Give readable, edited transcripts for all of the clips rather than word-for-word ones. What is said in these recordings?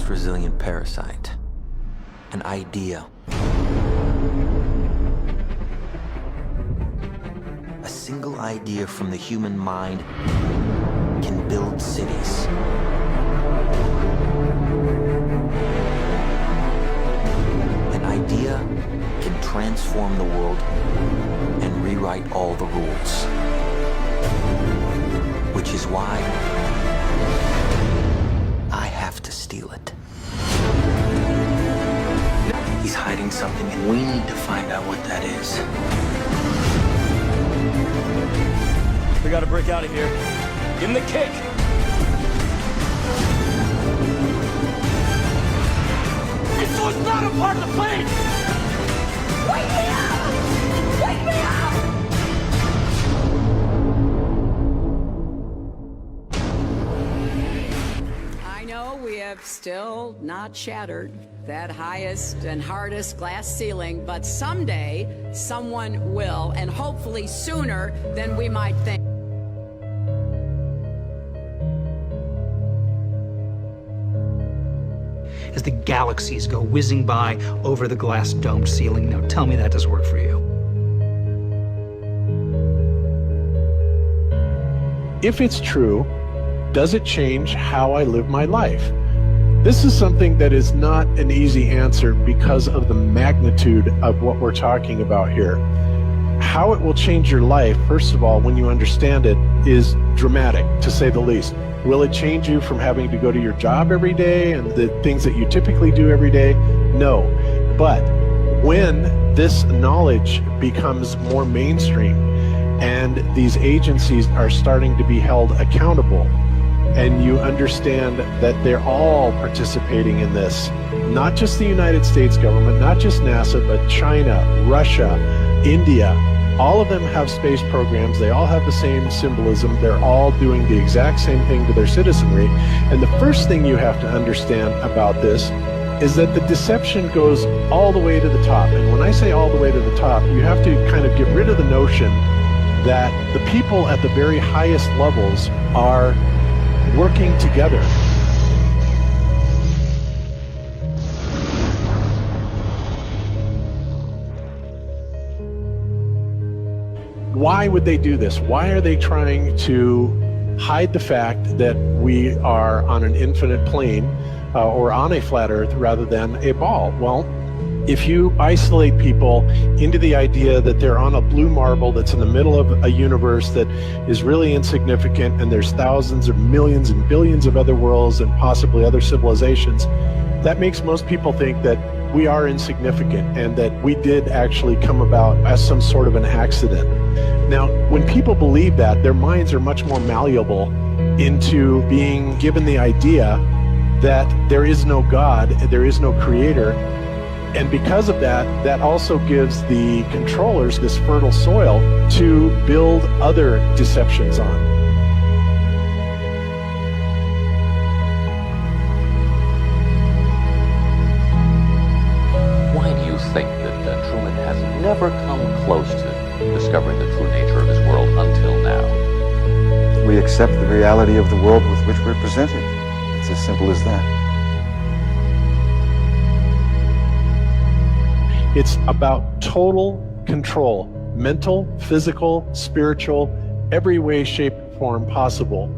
most resilient parasite. An idea. A single idea from the human mind can build cities. An idea can transform the world and rewrite all the rules. Which is why I have to steal it. He's hiding something, and we need to find out what that is. We gotta break out of here. Give him the kick! This was not a part of the plan! Wake me up! Wake me up! I know we have still not shattered that highest and hardest glass ceiling, but someday someone will, and hopefully sooner than we might think. As the galaxies go whizzing by over the glass domed ceiling. Now tell me that doesn't work for you. If it's true, does it change how I live my life? This is something that is not an easy answer because of the magnitude of what we're talking about here. How it will change your life, first of all, when you understand it, is dramatic, to say the least. Will it change you from having to go to your job every day and the things that you typically do every day? No. But when this knowledge becomes more mainstream and these agencies are starting to be held accountable, and you understand that they're all participating in this, not just the United States government, not just NASA, but China, Russia, India, all of them have space programs. They all have the same symbolism. They're all doing the exact same thing to their citizenry. And the first thing you have to understand about this is that the deception goes all the way to the top. And when I say all the way to the top, you have to kind of get rid of the notion that the people at the very highest levels are working together. Why would they do this? Why are they trying to hide the fact that we are on an infinite plane or on a flat earth rather than a ball? Well, if you isolate people into the idea that they're on a blue marble that's in the middle of a universe that is really insignificant, and there's thousands or millions and billions of other worlds and possibly other civilizations, that makes most people think that we are insignificant and that we did actually come about as some sort of an accident. Now, when people believe that, their minds are much more malleable into being given the idea that there is no God, there is no creator. And because of that, that also gives the controllers this fertile soil to build other deceptions on. Why do you think that Truman has never come close to discovering the true nature of his world until now? We accept the reality of the world with which we're presented. It's as simple as that. It's about total control, mental, physical, spiritual, every way, shape, form possible.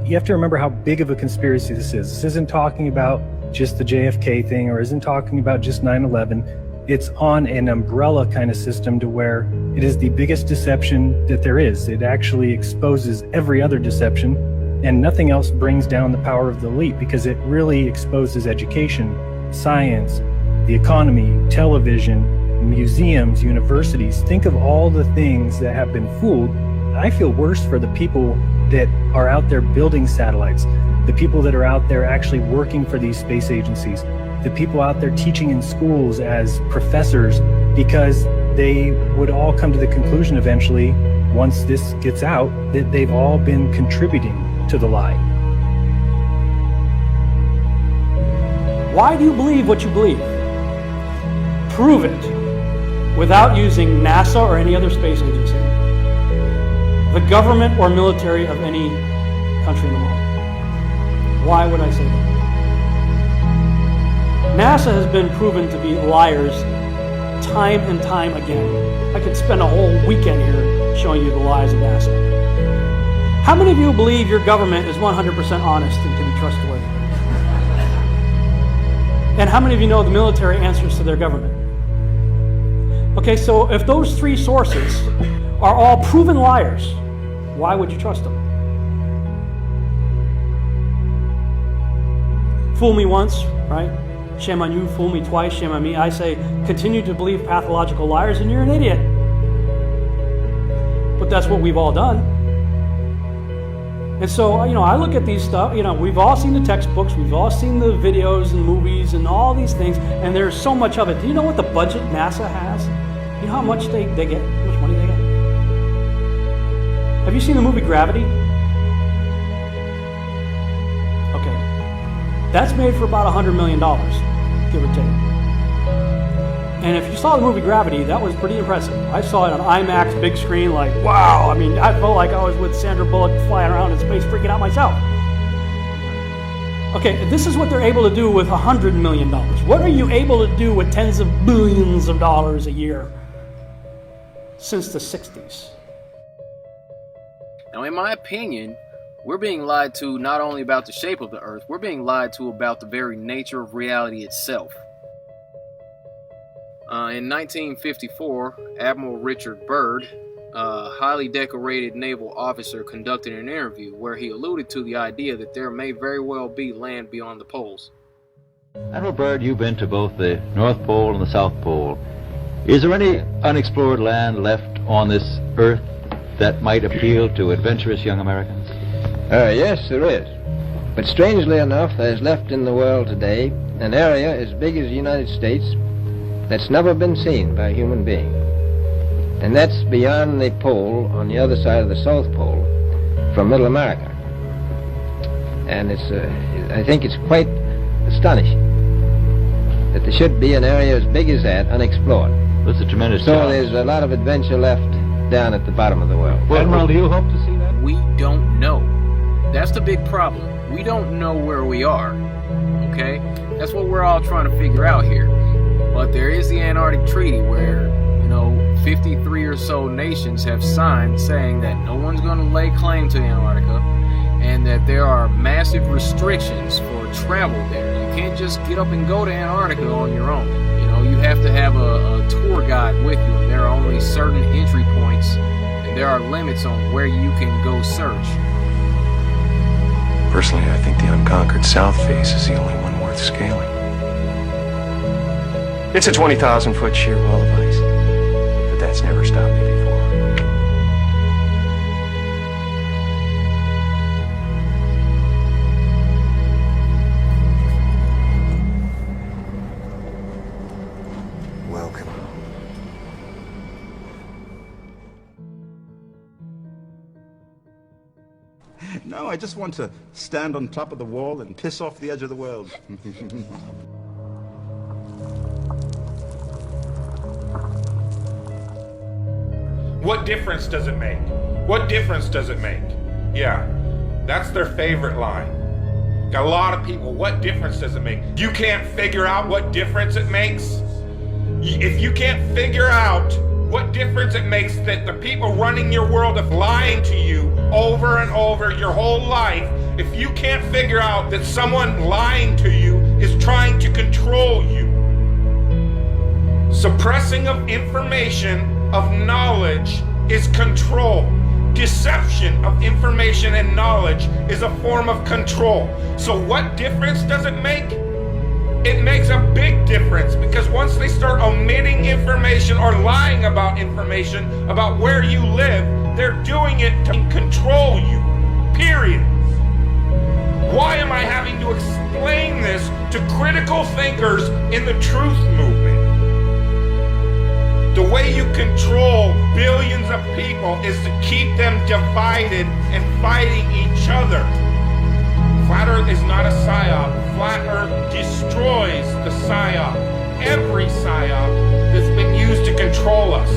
You have to remember how big of a conspiracy this is. This isn't talking about just the JFK thing, or isn't talking about just 9/11. It's on an umbrella kind of system to where it is the biggest deception that there is. It actually exposes every other deception, and nothing else brings down the power of the elite, because it really exposes education, science, the economy, television, museums, universities. Think of all the things that have been fooled. I feel worse for the people that are out there building satellites, the people that are out there actually working for these space agencies, the people out there teaching in schools as professors, because they would all come to the conclusion eventually, once this gets out, that they've all been contributing to the lie. Why do you believe what you believe? Prove it without using NASA or any other space agency, the government or military of any country in the world. Why would I say that? NASA has been proven to be liars time and time again. I could spend a whole weekend here showing you the lies of NASA. How many of you believe your government is 100% honest and can be trustworthy? And how many of you know the military answers to their government? Okay, so if those three sources are all proven liars, why would you trust them? Fool me once, right? Shame on you. Fool me twice, shame on me. I say, continue to believe pathological liars and you're an idiot. But that's what we've all done. And so, I look at these stuff, we've all seen the textbooks, we've all seen the videos and movies and all these things, and there's so much of it. Do you know what the budget NASA has? You know how much they get? How much money they get? Have you seen the movie Gravity? Okay. That's made for about $100 million, give or take. And if you saw the movie Gravity, that was pretty impressive. I saw it on IMAX, big screen, like, wow. I mean, I felt like I was with Sandra Bullock flying around in space, freaking out myself. Okay, this is what they're able to do with $100 million. What are you able to do with tens of billions of dollars a year since the 60s? Now, in my opinion, we're being lied to not only about the shape of the earth, we're being lied to about the very nature of reality itself. In 1954, Admiral Richard Byrd, a highly decorated naval officer, conducted an interview where he alluded to the idea that there may very well be land beyond the poles. Admiral Byrd, you've been to both the North Pole and the South Pole. Is there any unexplored land left on this earth that might appeal to adventurous young Americans? Yes, there is. But strangely enough, there's left in the world today an area as big as the United States that's never been seen by a human being. And that's beyond the pole, on the other side of the South Pole, from Middle America. And I think it's quite astonishing that there should be an area as big as that unexplored. That's a tremendous So job. there's a lot of adventure left down at the bottom of the world. Well, Admiral, do you hope to see that? We don't know. That's the big problem. We don't know where we are. Okay? That's what we're all trying to figure out here. But there is the Antarctic Treaty where, 53 or so nations have signed saying that no one's going to lay claim to Antarctica and that there are massive restrictions for travel there. You can't just get up and go to Antarctica on your own. You have to have a tour guide with you, and there are only certain entry points, and there are limits on where you can go search. Personally, I think the unconquered South face is the only one worth scaling. It's a 20,000-foot sheer wall of ice, but that's never stopped me before. Welcome. No, I just want to stand on top of the wall and piss off the edge of the world. What difference does it make? What difference does it make? Yeah, that's their favorite line. Got a lot of people, what difference does it make? You can't figure out what difference it makes? If you can't figure out what difference it makes that the people running your world are lying to you over and over your whole life, if you can't figure out that someone lying to you is trying to control you, suppressing of information, of knowledge, is control. Deception of information and knowledge is a form of control. So what difference does it make? It makes a big difference, because once they start omitting information or lying about information about where you live, they're doing it to control you, period. Why am I having to explain this to critical thinkers in the truth movement? The way you control billions of people is to keep them divided and fighting each other. Flat Earth is not a psyop. Flat Earth destroys the psyop. Every psyop that's been used to control us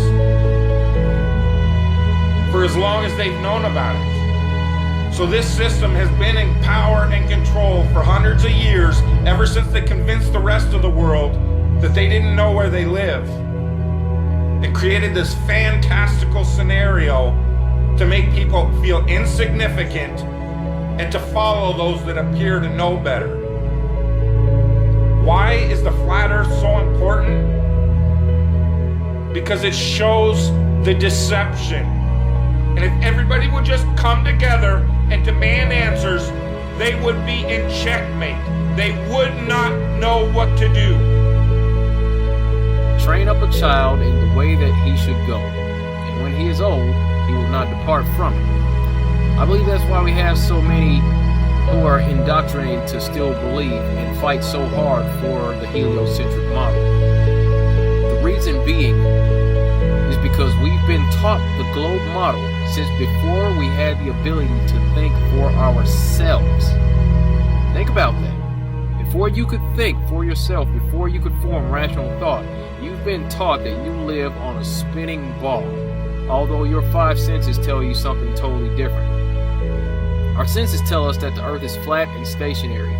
for as long as they've known about it. So this system has been in power and control for hundreds of years, ever since they convinced the rest of the world that they didn't know where they live. It created this fantastical scenario to make people feel insignificant and to follow those that appear to know better. Why is the flat earth so important? Because it shows the deception. And if everybody would just come together and demand answers, they would be in checkmate. They would not know what to do. Train up a child in the way that he should go, and when he is old, he will not depart from it. I believe that's why we have so many who are indoctrinated to still believe and fight so hard for the heliocentric model. The reason being is because we've been taught the globe model since before we had the ability to think for ourselves. Think about that. Before you could think for yourself, before you could form rational thought, you've been taught that you live on a spinning ball, although your five senses tell you something totally different. Our senses tell us that the earth is flat and stationary,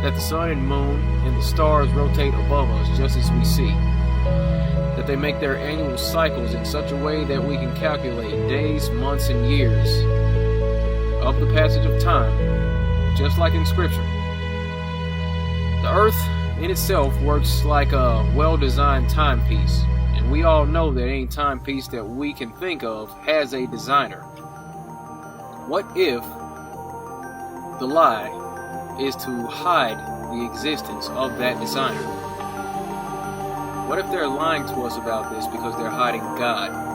that the sun and moon and the stars rotate above us just as we see, that they make their annual cycles in such a way that we can calculate days, months, and years of the passage of time, just like in Scripture. The earth in itself works like a well-designed timepiece, and we all know that any timepiece that we can think of has a designer. What if the lie is to hide the existence of that designer? What if they're lying to us about this because they're hiding God?